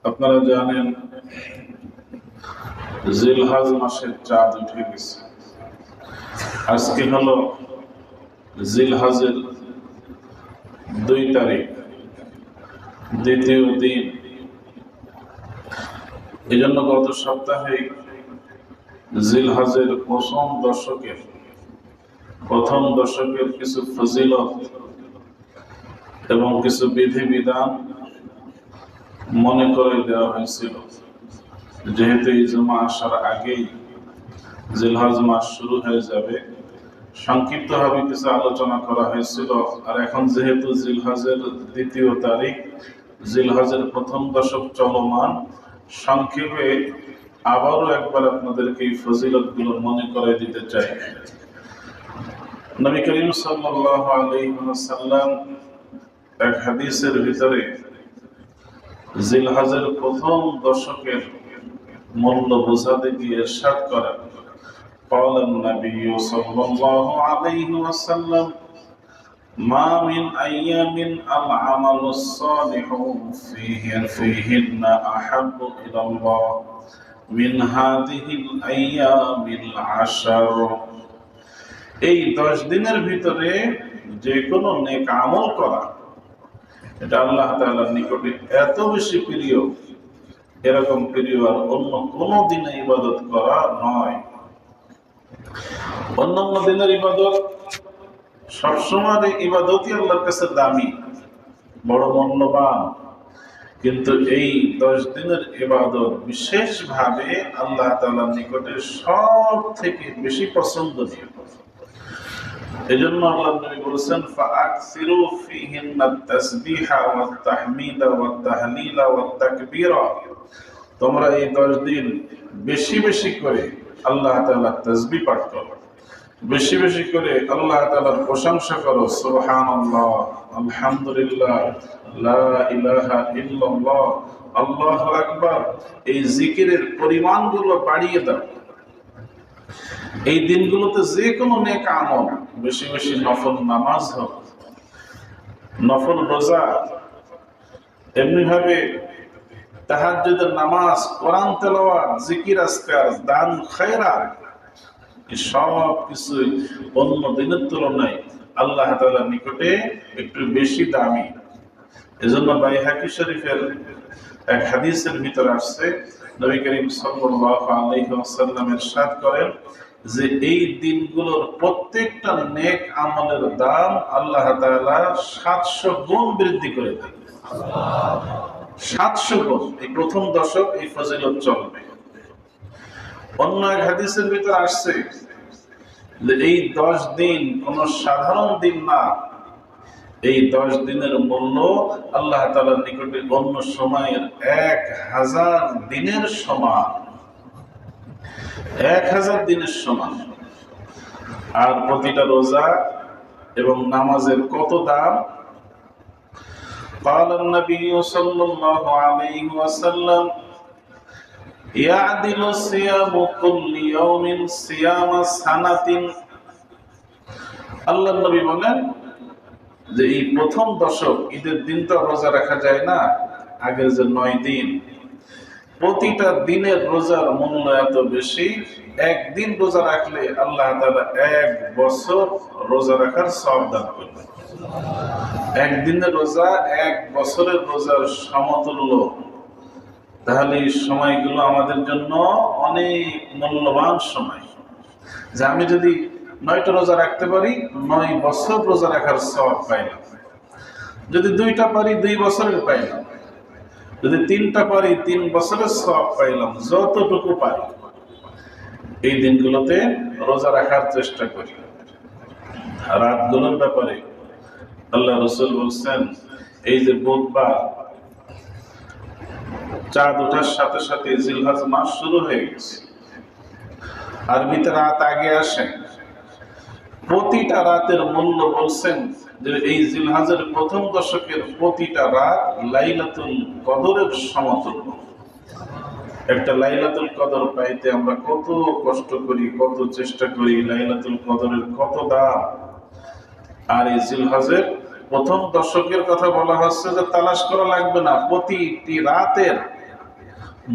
আপনারা জানেন জিলহজ মাসের চাঁদ উঠে গেছে। আজকে হলো জিলহজের 2 তারিখ, দ্বিতীয় দিন। এই জন্য গত সপ্তাহে জিলহজের প্রথম দশকের কিছু ফজিলত এবং কিছু বিধিবিধান মনে করে দেওয়া হয়েছিল। যেহেতু এই জমা আসার আগেই জিলহজ মাস শুরু হয়ে যাবে, সংক্ষিপ্তভাবে কিছু আলোচনা করা হয়েছিল। আর এখন যেহেতু জিলহজের 2 তারিখ, জিলহজের প্রথম দশক চলমান, সংক্ষেপে আবারও একবার আপনাদেরকে এই ফজিলতগুলো মনে করে দিতে চাই। নবী করিম সাল্লাল্লাহু আলাইহি ওয়াসাল্লাম এক হাদিসের ভিতরে জিলহজের প্রথম দশকের মূল্য বোঝাতে গিয়ে ইরশাদ করেন, قال النبي صلى الله عليه وسلم ما من أيام العمل الصالح فيهن أحب إلى الله من هذه الأيام العشر। এই 10 দিনের ভিতরে যে কোনো নেক আমল করা, এটা আল্লাহ তাআলার নিকটে এত বেশি প্রিয়, এরকম প্রিয় আর অন্য কোনো দিনে ইবাদত করা নয়। অন্যান্য দিনের ইবাদত সবসময় ইবাদতই আল্লাহর কাছে দামি, বড় মূল্যবান, কিন্তু এই 10 দিনের ইবাদত বিশেষভাবে আল্লাহ তাআলার নিকটে সব থেকে বেশি পছন্দনীয়। এজন্য আল্লাহ নবী বলেছেন, ফাআকসিরু ফীহিন্না তাসবিহা ওয়াত তাহমিদা ওয়াত তাহলিলা ওয়াত তাকবীরা। তোমরা এই 10 দিন বেশি বেশি করে আল্লাহ তাআলার তাসবিহ পাঠ করো, বেশি বেশি করে আল্লাহ তাআলার প্রশংসা করো, সুবহানাল্লাহ, আলহামদুলিল্লাহ, লা ইলাহা ইল্লাল্লাহ, আল্লাহু আকবার। এই জিকিরের পরিমাণগুলো বাড়িয়ে দাও। এই দিনগুলোতে যে কোনো নেক আমল, বেশি বেশি নফল নামাজ হোক, নফল রোজা, এমনি ভাবে তাহাজ্জুদের নামাজ, কোরআন তেলাওয়াত, জিকির আজকার, দান খায়রাত, সব কিছু অন্য দিনের তুলনায় আল্লাহ তাআলার নিকটে একটু বেশি দামি। এজন্য বাইহাকি শরীফের এক হাদিসের ভিতরে আসছে, নবী করিম সাল্লাল্লাহু আলাইহি ওয়াসাল্লাম ইরশাদ করেন যে এই দিনগুলোর প্রত্যেকটা নেক আমলের দাম আল্লাহ তাআলা 700 গুণ বৃদ্ধি করে দেন। 700 গুণ। এই প্রথম দশক এই ফজিলত চলবে। অন্য এক হাদিসের ভিতরে আসছে যে এই 10 দিন কোন সাধারণ দিন না। এই 10 দিনের মূল্য আল্লাহ তাআলার নিকটে অন্য সময়ের 1000 দিনের সমান। 1000 দিনের সমান। আর প্রতিটা রোজা এবং নামাজের কত দাম! قال النبي صلى الله عليه وسلم يعدل صيام كل يوم صيام سنة। আল্লাহর নবী বলেন যে এই প্রথম দশক, ঈদের দিন তো রোজা রাখা যায় না, আগের যে 9 দিন, প্রতিটা দিনের রোজার মূল্য এত বেশি, একদিন রোজা রাখলে আল্লাহ তাআলা 1 বছর রোজা রাখার সওয়াব দান করবেন। একদিনের রোজা 1 বছরের রোজার সমতুল্য। তাহলে এই সময়গুলো আমাদের জন্য অনেক মূল্যবান সময়, যে আমি যদি 9টা রোজা রাখতে পারি, 9 বছর রোজা রাখার সওয়াব পাইলাম। যদি 2টা পারি, 2 বছরের পাইলাম। যদি 3টা পারি, 3 বছরের সওয়াব পাইলাম। যতটুকু পারি এই দিনগুলোতে রোজা রাখার চেষ্টা করি। রাতগুলোর ব্যাপারে আল্লাহ রাসূল বলছেন, এই যে বুধবার চাঁদ ওঠার সাথে সাথে জিলহজ মাস শুরু হয়ে গেছে। আরবিতে রাত আগে আসে। প্রতিটা রাতের মূল্য বলছেন যে এই জিলহজের প্রথম দশকের প্রতিটা রাত লাইলাতুল কদরের সমতুল্য। একটা লাইলাতুল কদর পাইতে আমরা কত কষ্ট করি, কত চেষ্টা করি, লাইলাতুল কদরের কত দাম। আর এই জিলহজের প্রথম দশকের কথা বলা হচ্ছে যে তালাশ করা লাগবে না, প্রতিটি রাতের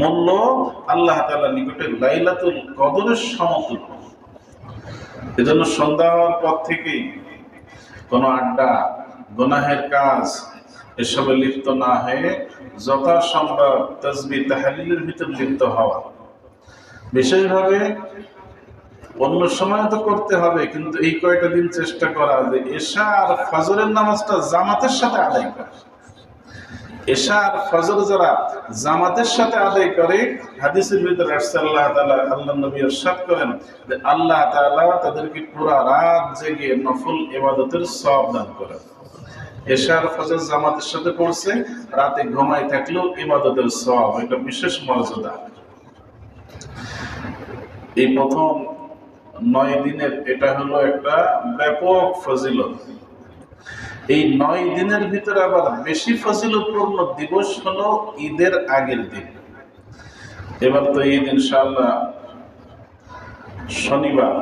মূল্য আল্লাহ তাআলার নিকটে লাইলাতুল কদরের সমতুল্য। এজন্য সন্ধ্যা হওয়ার পর থেকেই কোনো আড্ডা, গুনাহের কাজ এসবে লিপ্ত না হয়ে যথাসম্ভব তাসবিহ তাহলিলের ভিতর লিপ্ত হওয়া। বিশেষভাবে অন্য সময় তো করতে হবে, কিন্তু এই কয়টা দিন চেষ্টা করা যে এশা আর ফজরের নামাজটা জামাতের সাথে আদায় করা। এশা আর ফজর যারা জামাতের সাথে আদায় করে, হাদিসের ভিতরে আল্লাহ নবী ইরশাদ করেন যে আল্লাহ তাআলা তাদেরকে পুরো রাত জেগে নফল ইবাদতের সওয়াব দান করেন। এশা আর ফজর জামাতের সাথে পড়ছে, রাতে ঘুমায় থাকলেও ইবাদতের সওয়াব, এটা বিশেষ মর্যাদা। এই প্রথম 9 দিনের এটা হলো একটা ব্যাপক ফজিলত। এই 9 দিনের ভিতরে আবার বেশি ফজিলতপূর্ণ দিবস হলো ঈদের আগের দিন। এবার তো ঈদ ইনশাআল্লাহ শনিবার,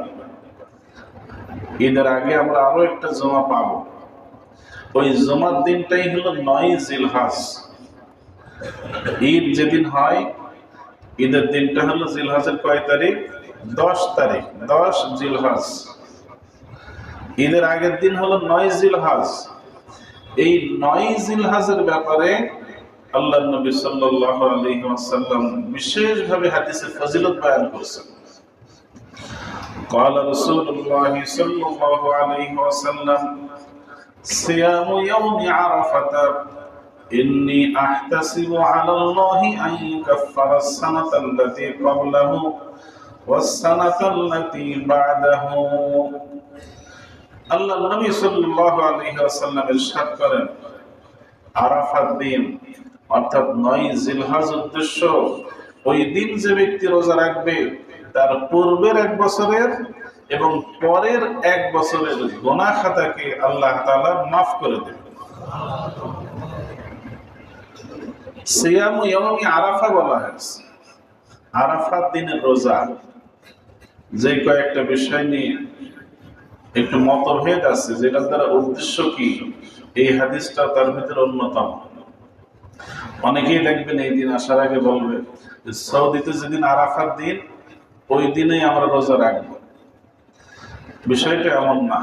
ঈদের আগে আমরা আরো একটা জমা পাবো। ওই জমার দিনটাই হলো 9 জিলহজ। ঈদ যেদিন হয়, ঈদের দিনটা হলো জিলহজের কয় তারিখ? 10 তারিখ, 10 জিলহজ। ঈদের আগের দিন হলো 9 জিলহজ। এই 9 জিলহজের ব্যাপারে আল্লাহর নবী সাল্লাল্লাহু আলাইহি ওয়াসাল্লাম বিশেষভাবে হাদিসে ফজিলত বয়ান করেছেন। قال رسول الله صلى الله عليه وسلم صيام يوم عرفة إني أحتسب على الله أن يكفر السنة التي قبله والسنة التي بعده। আল্লাহ নবী সাল্লাল্লাহু আলাইহি ওয়াসাল্লাম ইরশাদ করেন, আরাফাত দিন অর্থাৎ 9 জিলহজ উদ্দেশ্য, ওই দিন যে ব্যক্তি রোজা রাখবে তার পূর্বের 1 বছরের এবং পরের 1 বছরের গুনাহ খাতাকে আল্লাহ তাআলা মাফ করে দেবেন। সিয়ামু ইয়াউমি আরাফা বলা হয়েছে। আরাফাত দিনের রোজা, যে কয়েকটা বিষয় নিয়ে একটু মতভেদ আছে, যেটার দ্বারা উদ্দেশ্য কি, এই হাদিসটা তার ভিতরে অন্যতম। অনেকেই দেখবেন এই দিন আসার আগে বলবে সৌদিতে যেদিন আরাফাত দিন ওই দিনেই আমরা রোজা রাখবো। বিষয়টা এমন না।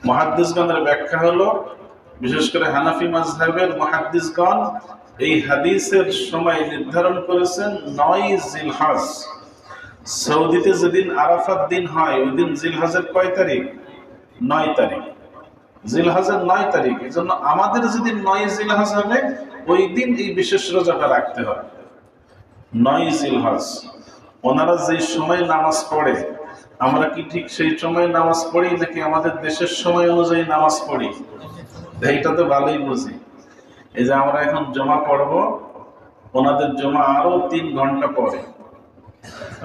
মুহাদ্দিসগণের ব্যাখ্যা হলো, বিশেষ করে হানাফি মাযহাবের মুহাদ্দিসগণ এই হাদিসের সময় নির্ধারণ করেছেন 9 জিলহজ। সৌদিতে যেদিন আরাফাত দিন হয় ওই দিন জিলহজের কয় তারিখ? 9 তারিখ। জিলহজের 9 তারিখ। এজন্য আমাদের যেদিন 9 জিলহজ হবে ওই দিন এই বিশেষ রোজাটা রাখতে হবে। 9 জিলহজ। ওনারা যে সময় নামাজ পড়ে আমরা কি ঠিক সেই সময় নামাজ পড়ি নাকি আমাদের দেশের সময় অনুযায়ী নামাজ পড়ি? এইটা তো ভালোই বুঝি। এই যে আমরা এখন জমা পড়ব, ওনাদের জমা আরো 3 ঘন্টা পরে।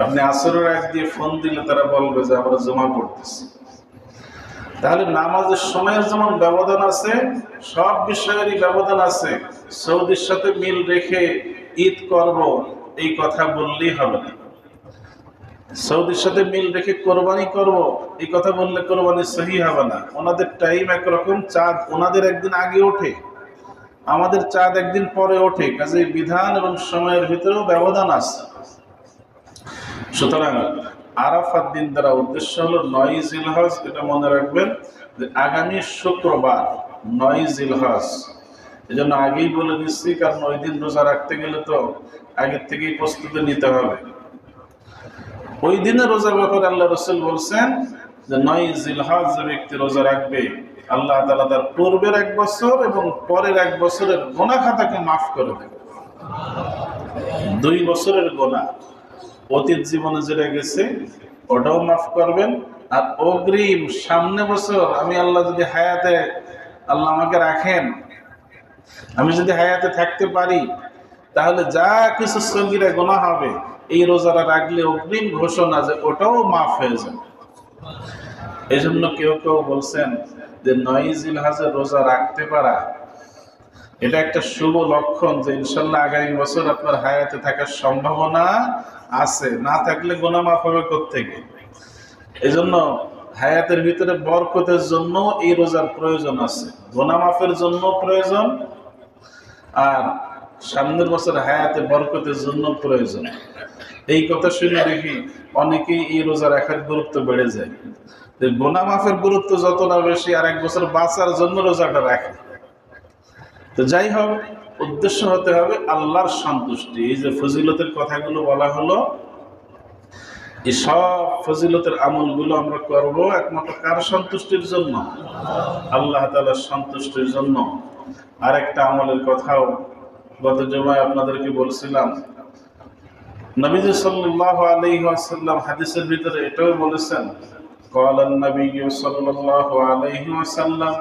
আপনি আসরের আগ দিয়ে ফোন দিলে তারা বলবে যে আমরা জমা পড়তেছি। তাহলে নামাজের সময়ের যেমন ব্যবধান আছে, সব বিষয়েরই ব্যবধান আছে। সৌদির সাথে মিল রেখে ঈদ করব এই কথা বললেই হবে না। সৌদির সাথে মিল রেখে কোরবানি করব এই কথা বললে কোরবানি সহি হবে না। ওনাদের টাইম একরকম, চাঁদ ওনাদের একদিন আগে ওঠে, আমাদের চাঁদ একদিন পরে ওঠে। কাজে বিধান এবং সময়ের ভিতরেও ব্যবধান আছে। সুতরাং আরাফাত দিন দ্বারা উদ্দেশ্য হলো 9 জিলহজ। এটা মনে রাখবেন যে আগামী শুক্রবার 9 জিলহজ। এজন্য আগেই বলে দিচ্ছি, কারণ ওই দিন রোজা রাখতে গেলে তো আগের থেকেই প্রস্তুতি নিতে হবে। ওই দিনে রোজার ব্যাপারে আল্লাহ রাসূল বলছেন যে 9 জিলহজ যে ব্যক্তি রোজা রাখবে আল্লাহ তাআলা তার পূর্বের 1 বছর এবং পরের 1 বছরের গুনাহ খাতাকে মাফ করে দেবে। 2 বছরের গুনাহ অতীত জীবনে যেটা গেছে ওটাও মাফ করবেন। আর অগ্রিম সামনে বছর আমি আল্লাহ যদি হায়াতে আল্লাহ আমাকে রাখেন, আমি যদি হায়াতে থাকতে পারি, তাহলে যা কিছু সগীরা গুনাহ হবে এই রোজাটা রাখলে অগ্রিম ঘোষণা যে ওটাও মাফ হয়ে যাবে। এই জন্য কেউ কেউ বলছেন যে 9 জিলহজের রোজা রাখতে পারা এটা একটা শুভ লক্ষণ, যে ইনশাল্লাহ আগামী বছর আপনার হায়াতে থাকার সম্ভাবনা আছে। না থাকলে গুনাহ মাফ হবে কোত্থেকে? এই জন্য হায়াতের ভিতরে বরকতের জন্য এই রোজার প্রয়োজন আছে, গুনাহ মাফের জন্য প্রয়োজন। আর সামনের বছর হায়াতে বরকতের জন্য প্রয়োজন। এই কথা শুনে দেখি অনেকেই এই রোজা রাখার গুরুত্ব বেড়ে যায়। গুনাহ মাফের গুরুত্ব যত না বেশি, আর এক বছর বাঁচার জন্য রোজাটা রাখে। তো যাই হোক, উদ্দেশ্য হতে হবে আল্লাহর সন্তুষ্টি। এই যে ফজিলতের কথাগুলো বলা হলো, এই সব ফজিলতের আমলগুলো আমরা করব একমাত্র কার সন্তুষ্টির জন্য? আল্লাহ তাআলার সন্তুষ্টির জন্য। আর একটা আমলের কথাও গত জুমায় আপনাদেরকে বলছিলাম। নবীজি সাল্লাল্লাহু আলাইহি ওয়াসাল্লাম হাদিসের ভিতরে এটাও বলেছেন, ক্বালান নবী সাল্লাল্লাহু আলাইহি ওয়াসাল্লাম,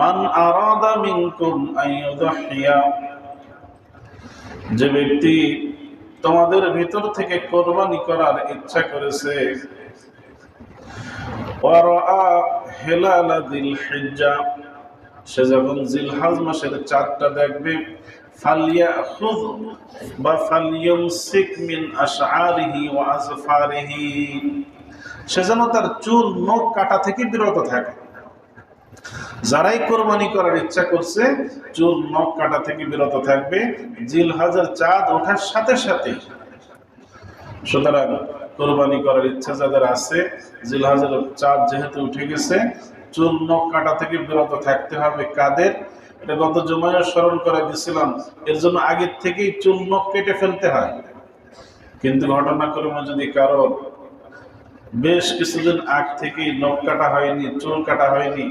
মান আরাদা মিনকুম আন ইউদহিয়া, যে ব্যক্তি তোমাদের ভিতর থেকে কোরবানি করার ইচ্ছা করেছে, ওয়ারা হিলাল যিল হিজ্জা, সে যখন জিলহজ মাসের চাঁদটা দেখবে, ফালিয়াখুয বা ফালিয়ুমসিক মিন আশআরিহি ওয়া আযফারিহি, সে যেন তার চুল নখ কাটা থেকে বিরত থাকে। যারাই কোরবানি করার ইচ্ছা করছে চুল নখ কাটা থেকে বিরত থাকবে জিলহজের চাঁদ ওঠার সাথে সাথে। সুতরাং কোরবানি করার ইচ্ছা যাদের আছে, জিলহজের চাঁদ যেহেতু উঠে গেছে, চুল নখ কাটা থেকে বিরত থাকতে হবে। কাদের? এটা গত জুমায় স্মরণ করে দিয়েছিলাম। এর জন্য আগের থেকেই চুল নখ কেটে ফেলতে হয়। কিন্তু ঘটনাক্রমে যদি কারো বেশ কিছুদিন আগ থেকেই নখ কাটা হয়নি, চুল কাটা হয়নি,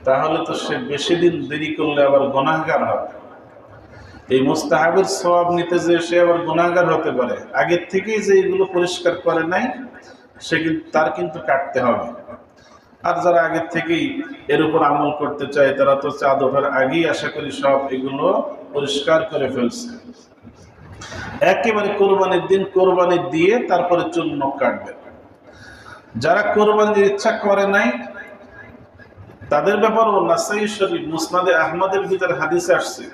তাহলে তো সে বেশি দিন দেরি করলে আবার গুনাহগার হবে। এই মুস্তাহাবের সওয়াব নিতে যে সে আবার গুনাহগার হতে পারে। আগের থেকেই যে এগুলো পরিষ্কার করে নাই, সে তার কিন্তু কাটতে হবে। আর যারা আগের থেকেই এর উপর আমল করতে চায়, তারা তো চাঁদ ওঠার আগেই আশা করি সব এগুলো পরিষ্কার করে ফেলছে। একেবারে কোরবানির দিন কোরবানি দিয়ে তারপরে চুল নখ কাটবে। যারা কোরবানির ইচ্ছা করে নাই, তাদের ব্যাপারও নাসাই শরীফ মুসনাদে আহমদের ভিতরে হাদিসে আসছে,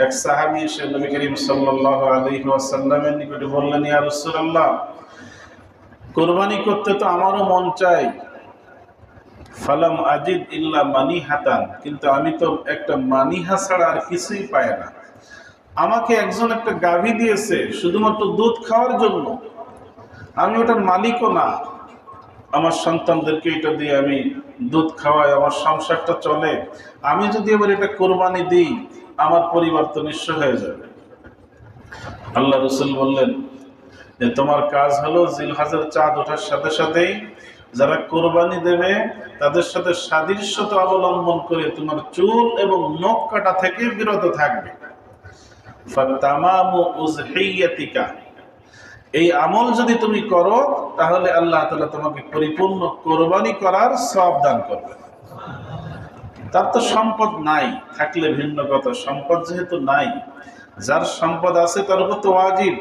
এক সাহাবী এসে নবী করিম সাল্লাল্লাহু আলাইহি ওয়াসাল্লামের নিকটে বললেন, ইয়া রাসূলুল্লাহ, কোরবানি করতে তো আমারও মন চাই, ফালাম আজিদ ইল্লা মানিহাতান, কিন্তু আমি তো একটা মানিহা ছাড়া আর কিছুই পাই না। আমাকে একজন একটা গাভী দিয়েছে শুধুমাত্র দুধ খাওয়ার জন্য, আমি ওটার মালিকও না। আমার সন্তানদেরকে এটা দিয়ে আমি দুধ খাওয়াই, আমার সংসারটা চলে। আমি যদি এবার এটা কোরবানি দিই, আমার পরিবার তো নিঃস্ব হয়ে যাবে। আল্লাহ রাসূল বললেন যে তোমার কাজ হলো জিলহজের চাঁদ ওঠার সাথে সাথেই যারা কোরবানি দেবে তাদের সাথে সাদৃশ্যতা অবলম্বন করে তোমার চুল এবং নখ কাটা থেকে বিরত থাকবে। ফাতামামু উযহিয়াতিকা, এই আমল যদি তুমি করো তাহলে আল্লাহ তাআলা তোমাকে পরিপূর্ণ কোরবানি করার সওয়াব দান করবে। তার তো সম্পদ নাই, থাকলে ভিন্ন কথা। সম্পদ যেহেতু নাই, যার সম্পদ আছে তার উপর তো ওয়াজিব।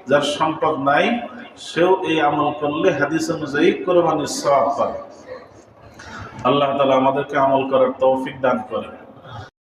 যার সম্পদ নাই সেও এই আমল করলে হাদিস অনুযায়ী কোরবানির সওয়াব পাবে। আল্লাহ তাআলা আমাদেরকে আমল করার তৌফিক দান করেন।